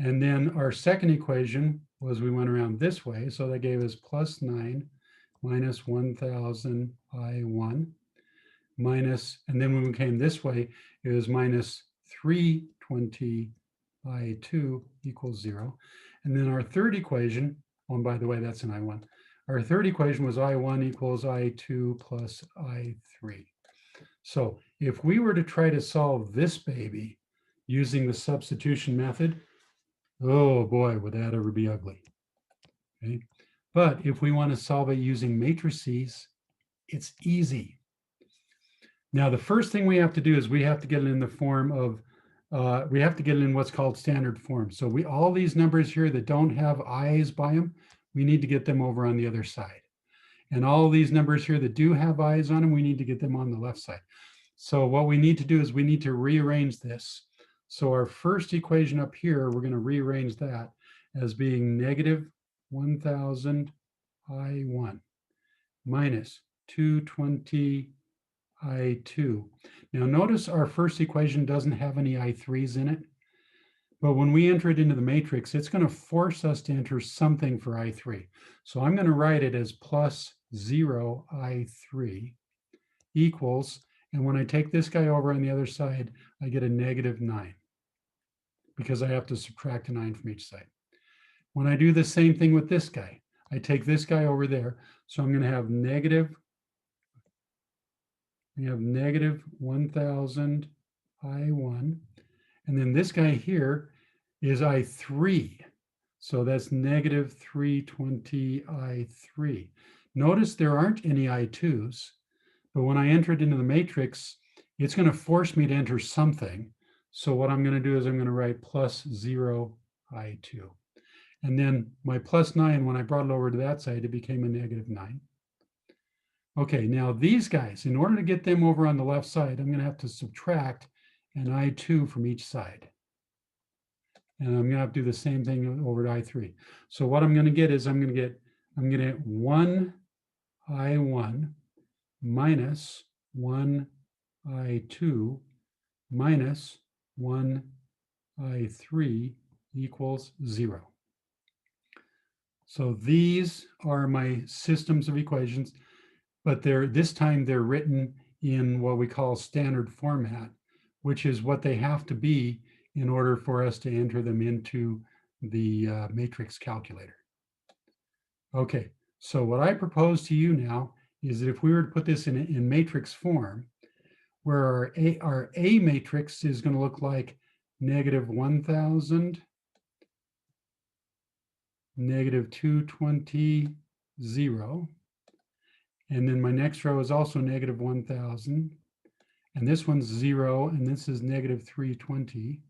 And then our second equation was we went around this way. So that gave us +9 minus 1000 I1 minus, and then when we came this way, it was minus 320 I2 equals 0. And then our third equation, oh, and by the way, that's an I1. Our third equation was I1 equals I2 plus I3. So if we were to try to solve this baby using the substitution method, oh boy, would that ever be ugly. Okay. But if we want to solve it using matrices, it's easy. Now, the first thing we have to do is we have to get it in the form of, we have to get it in what's called standard form. So all these numbers here that don't have i's by them, we need to get them over on the other side. And all these numbers here that do have i's on them, we need to get them on the left side. So what we need to do is we need to rearrange this. So our first equation up here, we're going to rearrange that as being negative 1000 I1 minus 220 I2. Now notice our first equation doesn't have any I3s in it, but when we enter it into the matrix, it's going to force us to enter something for I3. So I'm going to write it as plus 0 I3 equals, and when I take this guy over on the other side, I get a -9 because I have to subtract a 9 from each side. When I do the same thing with this guy, I take this guy over there, so I'm going to have negative 1000 I1. And then this guy here, is I3. So that's negative 320 I3. Notice there aren't any I2s, but when I enter it into the matrix, it's going to force me to enter something. So what I'm going to do is I'm going to write plus 0 I2. And then my plus 9, when I brought it over to that side, it became a negative 9. Okay, now these guys, in order to get them over on the left side, I'm going to have to subtract an I2 from each side. And I'm going to have to do the same thing over to I3. So what I'm going to get is I'm going to get 1 I1 minus 1 I2 minus 1 I3 equals 0. So these are my systems of equations, but this time they're written in what we call standard format, which is what they have to be in order for us to enter them into the matrix calculator. Okay, so what I propose to you now is that if we were to put this in matrix form, where our A matrix is going to look like negative 1,000, negative 220, 0. And then my next row is also negative 1,000. And this one's 0, and this is negative 320.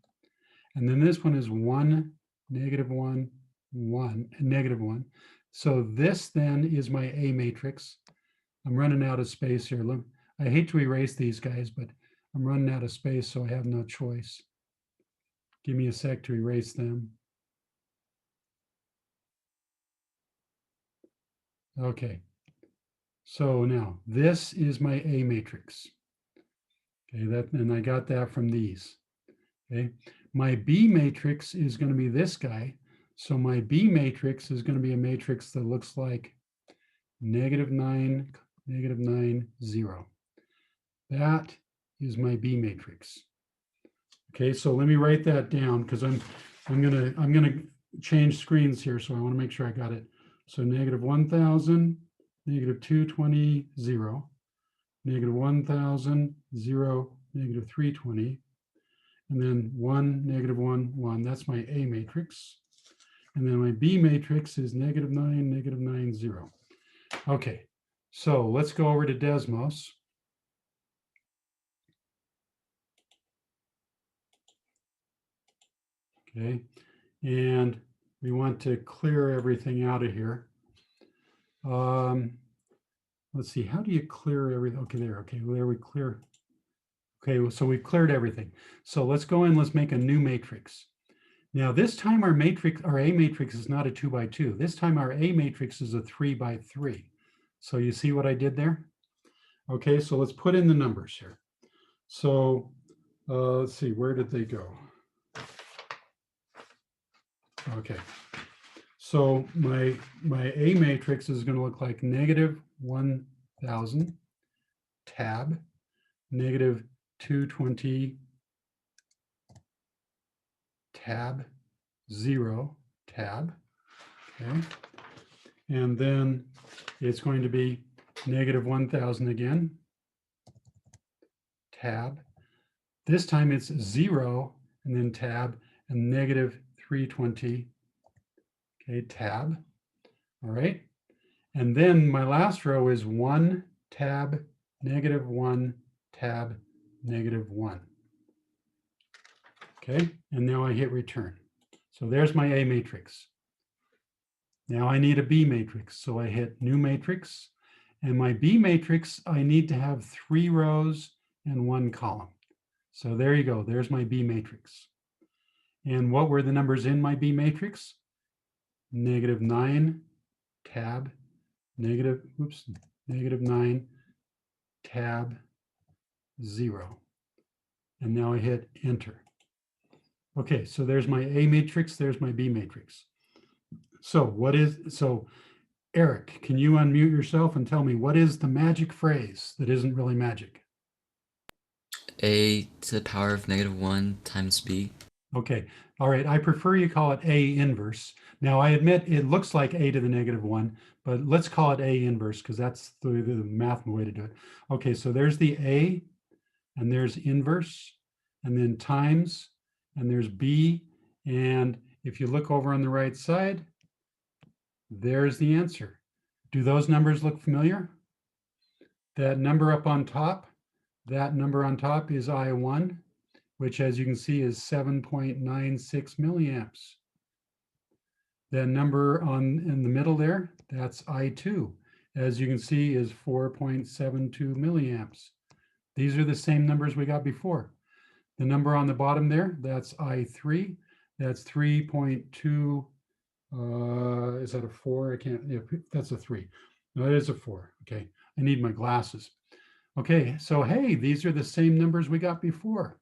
And then this one is 1, negative 1, 1, and negative 1. So this then is my A matrix. I'm running out of space here. Look, I hate to erase these guys, but I'm running out of space, so I have no choice. Give me a sec to erase them. Okay. So now this is my A matrix. Okay, and I got that from these. Okay. My B matrix is going to be this guy. So my B matrix is going to be a matrix that looks like negative 9, negative 9, 0. That is my B matrix. Okay, so let me write that down because I'm gonna change screens here, so I want to make sure I got it. So negative 1,000, negative 220, 0, negative 1,000, 0, negative 320, and then 1, negative 1, 1. That's my A matrix. And then my B matrix is negative 9, negative 9, 0. Okay, so let's go over to Desmos. Okay, and we want to clear everything out of here. Let's see, how do you clear everything? Okay, there, okay, well, there we clear. Okay, so we've cleared everything. So let's go in, let's make a new matrix. Now this time our A matrix is not a 2 by 2. This time our A matrix is a 3 by 3. So you see what I did there? Okay, so let's put in the numbers here. So let's see, where did they go? Okay, so my A matrix is going to look like negative 1,000 tab, negative 220 tab, 0 tab, okay, and then it's going to be negative 1,000 again, tab. This time it's 0 and then tab and negative 320, okay, tab, all right. And then my last row is 1 tab, negative 1 tab, negative 1. Okay, and now I hit return. So there's my A matrix. Now I need a B matrix. So I hit new matrix, and my B matrix, I need to have 3 rows and 1 column. So there you go, there's my B matrix. And what were the numbers in my B matrix? Negative 9 tab, negative 9 tab, 0. And now I hit enter. Okay, so there's my A matrix, there's my B matrix. So Eric, can you unmute yourself and tell me what is the magic phrase that isn't really magic? A to the power of -1 times B. Okay, all right, I prefer you call it A inverse. Now I admit it looks like A to the -1, but let's call it A inverse because that's the math way to do it. Okay, so there's the A, and there's inverse, and then times, and there's B, And if you look over on the right side, there's the answer. Do those numbers look familiar? That number up on top, that number on top is I1, which as you can see is 7.96 milliamps. That number in the middle there, that's I2, as you can see is 4.72 milliamps. These are the same numbers we got before. The number on the bottom there, that's I3, that's 3.2, is that a 4? I can't, yeah, that's a 3. No, it is a 4. Okay, I need my glasses. Okay, so hey, these are the same numbers we got before.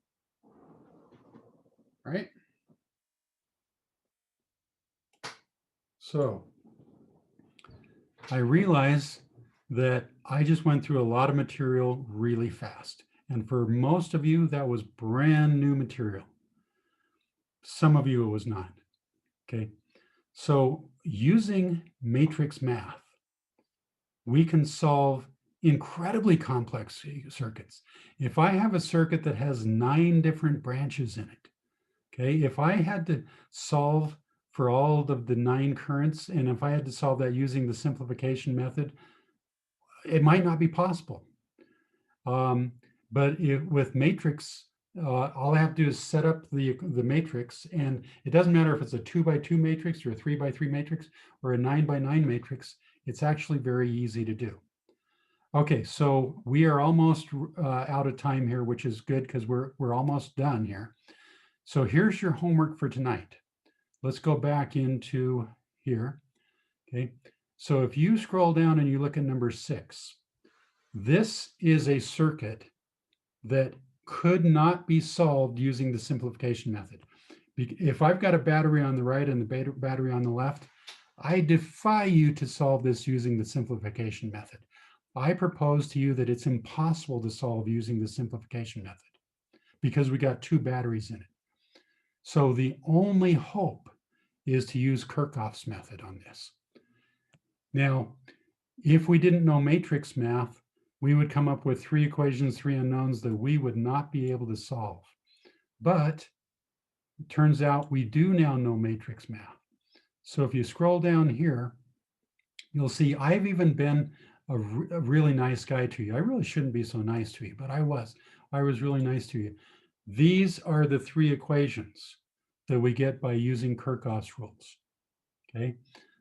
Right? So I realize that I just went through a lot of material really fast. And for most of you, that was brand new material. Some of you, it was not. Okay. So using matrix math, we can solve incredibly complex circuits. If I have a circuit that has 9 different branches in it, okay, if I had to solve for all of the 9 currents, and if I had to solve that using the simplification method, it might not be possible. But with matrix, all I have to do is set up the matrix, and it doesn't matter if it's a 2x2 matrix or a 3x3 matrix or a 9x9 matrix. It's actually very easy to do. Okay, so we are almost out of time here, which is good because we're almost done here. So here's your homework for tonight. Let's go back into here. Okay, so if you scroll down and you look at number 6, this is a circuit that could not be solved using the simplification method. If I've got a battery on the right and the battery on the left, I defy you to solve this using the simplification method. I propose to you that it's impossible to solve using the simplification method because we got 2 batteries in it. So the only hope is to use Kirchhoff's method on this. Now, if we didn't know matrix math, we would come up with 3 equations, 3 unknowns that we would not be able to solve. But it turns out we do now know matrix math. So if you scroll down here, you'll see I've even been a really nice guy to you. I really shouldn't be so nice to you, but I was really nice to you. These are the 3 equations that we get by using Kirchhoff's rules. Okay,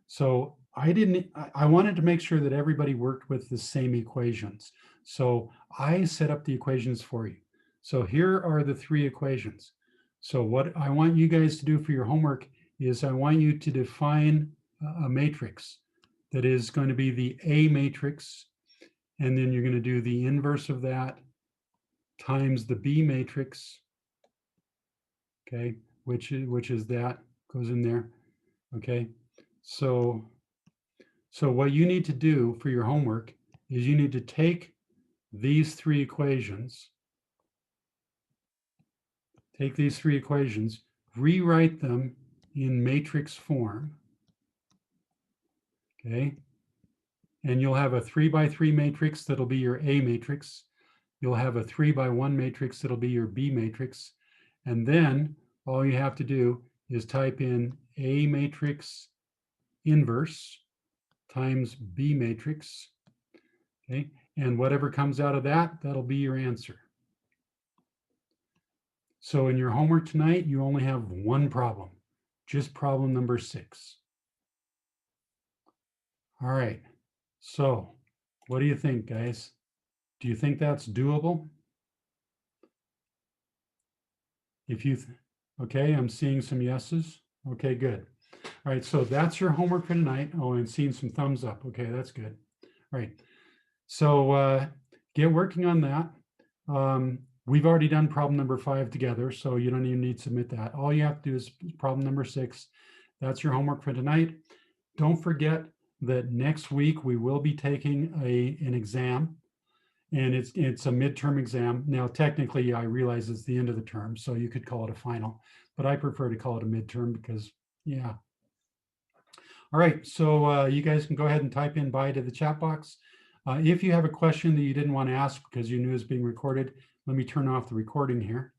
so I wanted to make sure that everybody worked with the same equations. So I set up the equations for you. So here are the 3 equations. So what I want you guys to do for your homework is I want you to define a matrix that is going to be the A matrix, and then you're going to do the inverse of that times the B matrix, okay, which is that, goes in there, okay? So what you need to do for your homework is you need to take these 3 equations, rewrite them in matrix form, okay? And you'll have a 3x3 matrix that'll be your A matrix. You'll have a 3x1 matrix that'll be your B matrix. And then all you have to do is type in A matrix inverse times B matrix, okay? And whatever comes out of that, that'll be your answer. So in your homework tonight, you only have 1 problem, just problem number 6. All right, so what do you think, guys? Do you think that's doable? If you, okay, I'm seeing some yeses. Okay, good. All right, so that's your homework for tonight. Oh, and seeing some thumbs up. Okay, that's good. All right, so get working on that. We've already done problem number 5 together, so you don't even need to submit that. All you have to do is problem number 6. That's your homework for tonight. Don't forget that next week we will be taking an exam, and it's a midterm exam. Now, technically, I realize it's the end of the term, so you could call it a final, but I prefer to call it a midterm because, yeah. All right, so you guys can go ahead and type in bye to the chat box. If you have a question that you didn't want to ask because you knew it was being recorded, let me turn off the recording here.